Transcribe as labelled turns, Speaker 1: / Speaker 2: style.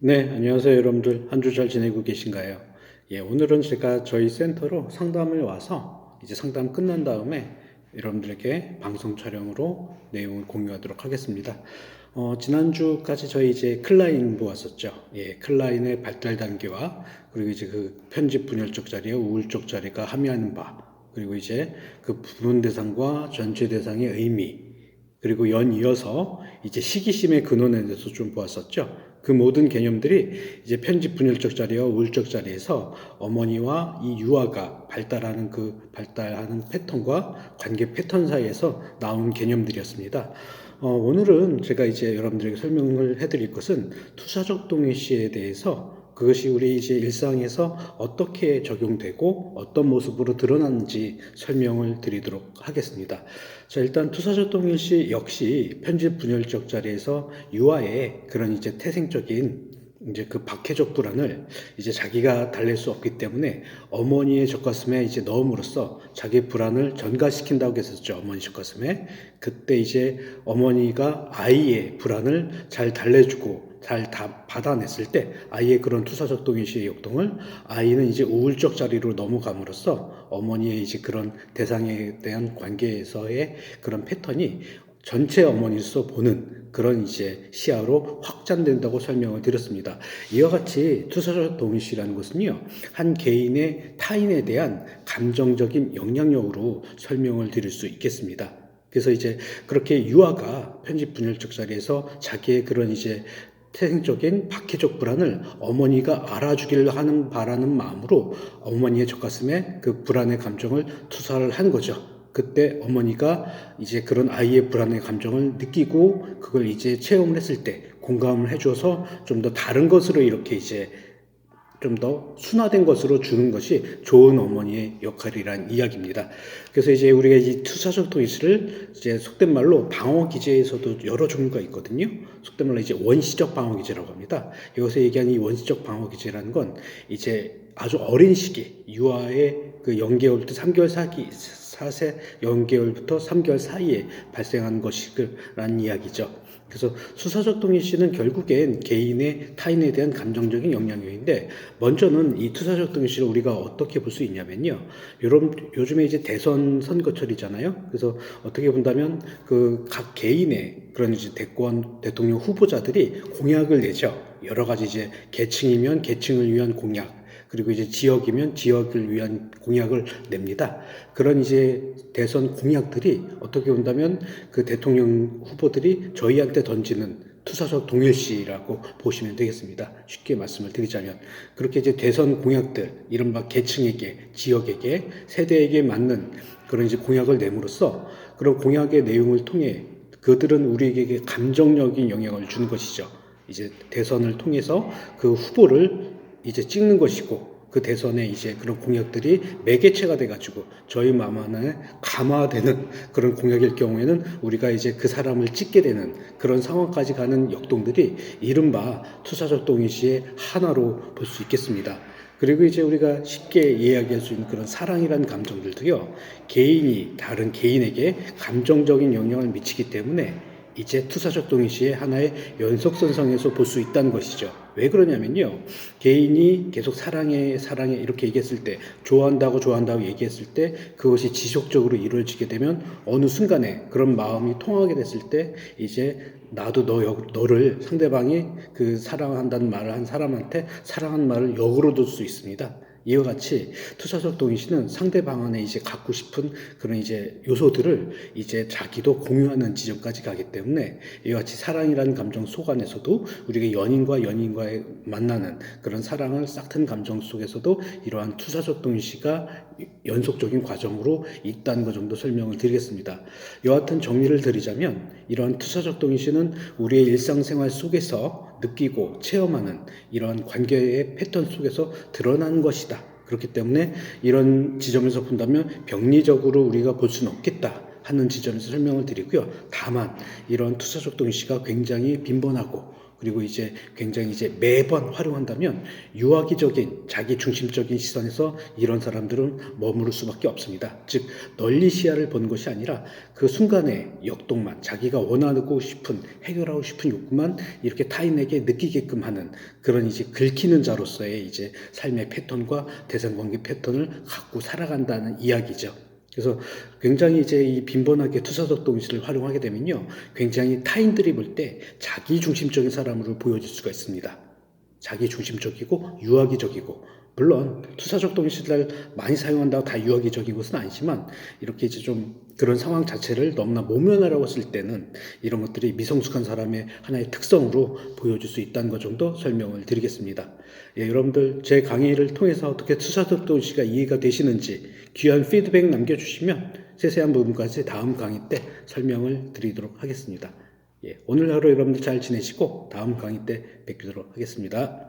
Speaker 1: 네, 안녕하세요, 여러분들. 한 주 잘 지내고 계신가요? 예, 오늘은 제가 저희 센터로 상담을 와서 이제 상담 끝난 다음에 여러분들에게 방송 촬영으로 내용을 공유하도록 하겠습니다. 지난주까지 저희 이제 클라인 보았었죠. 예, 클라인의 발달 단계와 그리고 이제 그 편집 분열적 자리와 우울적 자리가 함의하는 바, 그리고 이제 그 부분 대상과 전체 대상의 의미, 그리고 연이어서 이제 시기심의 근원에 대해서 좀 보았었죠. 그 모든 개념들이 이제 편집 분열적 자리와 우울적 자리에서 어머니와 이 유아가 발달하는 패턴과 관계 패턴 사이에서 나온 개념들이었습니다. 오늘은 제가 이제 여러분들에게 설명을 해드릴 것은 투사적 동일시에 대해서 그것이 우리 이제 일상에서 어떻게 적용되고 어떤 모습으로 드러나는지 설명을 드리도록 하겠습니다. 자, 일단 투사적 동일시 역시 편집 분열적 자리에서 유아의 그런 이제 태생적인 이제 그 박해적 불안을 이제 자기가 달랠 수 없기 때문에 어머니의 젖가슴에 이제 넣음으로써 자기 불안을 전가시킨다고 했었죠. 어머니 젖가슴에. 그때 이제 어머니가 아이의 불안을 잘 달래주고 잘 다 받아냈을 때 아이의 그런 투사적 동일시의 역동을 아이는 이제 우울적 자리로 넘어감으로써 어머니의 이제 그런 대상에 대한 관계에서의 그런 패턴이 전체 어머니로서 보는 그런 이제 시야로 확장된다고 설명을 드렸습니다. 이와 같이 투사적 동일시라는 것은요, 한 개인의 타인에 대한 감정적인 영향력으로 설명을 드릴 수 있겠습니다. 그래서 이제 그렇게 유아가 편집 분열적 자리에서 자기의 그런 이제 태생적인 박해적 불안을 어머니가 알아주기를 바라는 마음으로 어머니의 젖가슴에 그 불안의 감정을 투사를 한 거죠. 그때 어머니가 이제 그런 아이의 불안의 감정을 느끼고 그걸 이제 체험을 했을 때 공감을 해줘서 좀 더 다른 것으로 이렇게 이제 좀 더 순화된 것으로 주는 것이 좋은 어머니의 역할이란 이야기입니다. 그래서 이제 우리가 이 투사적 도이스를 이제 속된 말로 방어 기제에서도 여러 종류가 있거든요. 속된 말로 이제 원시적 방어 기제라고 합니다. 여기서 얘기하는 이 원시적 방어 기제라는 건 이제 아주 어린 시기, 유아의 그 0개월부터 3개월 사기, 4세 0개월부터 3개월 사이에 발생하는 것이라는 이야기죠. 그래서 수사적 동일시는 결국엔 개인의 타인에 대한 감정적인 영향력인데, 먼저는 이 투사적 동일시를 우리가 어떻게 볼 수 있냐면요. 요즘에 이제 대선 선거철이잖아요. 그래서 어떻게 본다면 그 각 개인의 그런 이제 대통령 후보자들이 공약을 내죠. 여러 가지 이제 계층이면 계층을 위한 공약, 그리고 이제 지역이면 지역을 위한 공약을 냅니다. 그런 이제 대선 공약들이 어떻게 본다면 그 대통령 후보들이 저희한테 던지는 투사적 동일시라고 보시면 되겠습니다. 쉽게 말씀을 드리자면 그렇게 이제 대선 공약들, 이른바 계층에게, 지역에게, 세대에게 맞는 그런 이제 공약을 내므로써 그런 공약의 내용을 통해 그들은 우리에게 감정적인 영향을 주는 것이죠. 이제 대선을 통해서 그 후보를 이제 찍는 것이고, 그 대선에 이제 그런 공약들이 매개체가 돼가지고 저희 마음 안에 감화되는 그런 공약일 경우에는 우리가 이제 그 사람을 찍게 되는 그런 상황까지 가는 역동들이 이른바 투사적 동일시의 하나로 볼 수 있겠습니다. 그리고 이제 우리가 쉽게 이야기할 수 있는 그런 사랑이라는 감정들도요, 개인이 다른 개인에게 감정적인 영향을 미치기 때문에 이제 투사적 동일시의 하나의 연속선상에서 볼 수 있다는 것이죠. 왜 그러냐면요, 개인이 계속 사랑해 사랑해 이렇게 얘기했을 때, 좋아한다고 얘기했을 때 그것이 지속적으로 이루어지게 되면 어느 순간에 그런 마음이 통하게 됐을 때 이제 나도 너를, 상대방이 그 사랑한다는 말을 한 사람한테 사랑한 말을 역으로 둘 수 있습니다. 이와 같이 투사적 동일시는 상대방 안에 이제 갖고 싶은 그런 이제 요소들을 이제 자기도 공유하는 지점까지 가기 때문에, 이와 같이 사랑이라는 감정 속 안에서도 우리가 연인과의 만나는 그런 사랑을 싹튼 감정 속에서도 이러한 투사적 동일시가 연속적인 과정으로 있다는 것 정도 설명을 드리겠습니다. 여하튼 정리를 드리자면, 이러한 투사적 동일시는 우리의 일상생활 속에서 느끼고 체험하는 이러한 관계의 패턴 속에서 드러나는 것이다. 그렇기 때문에 이런 지점에서 본다면 병리적으로 우리가 볼 수는 없겠다 하는 지점에서 설명을 드리고요. 다만 이런 투사적 동일시가 굉장히 빈번하고 그리고 이제 굉장히 이제 매번 활용한다면 유아기적인 자기 중심적인 시선에서 이런 사람들은 머무를 수밖에 없습니다. 즉 널리 시야를 보는 것이 아니라 그 순간의 역동만 자기가 원하고 싶은 해결하고 싶은 욕구만 이렇게 타인에게 느끼게끔 하는 그런 이제 긁히는 자로서의 이제 삶의 패턴과 대상관계 패턴을 갖고 살아간다는 이야기죠. 그래서 굉장히 이제 이 빈번하게 투사적 동의시를 활용하게 되면요, 굉장히 타인들이 볼 때 자기 중심적인 사람으로 보여질 수가 있습니다. 자기 중심적이고 유아기적이고, 물론 투사적 동의시를 많이 사용한다고 다 유아기적인 것은 아니지만 이렇게 이제 좀 그런 상황 자체를 너무나 모면하라고 했을 때는 이런 것들이 미성숙한 사람의 하나의 특성으로 보여줄 수 있다는 것 정도 설명을 드리겠습니다. 예, 여러분들 제 강의를 통해서 어떻게 투사적 동의시가 이해가 되시는지 귀한 피드백 남겨주시면 세세한 부분까지 다음 강의 때 설명을 드리도록 하겠습니다. 예, 오늘 하루 여러분들 잘 지내시고 다음 강의 때 뵙도록 하겠습니다.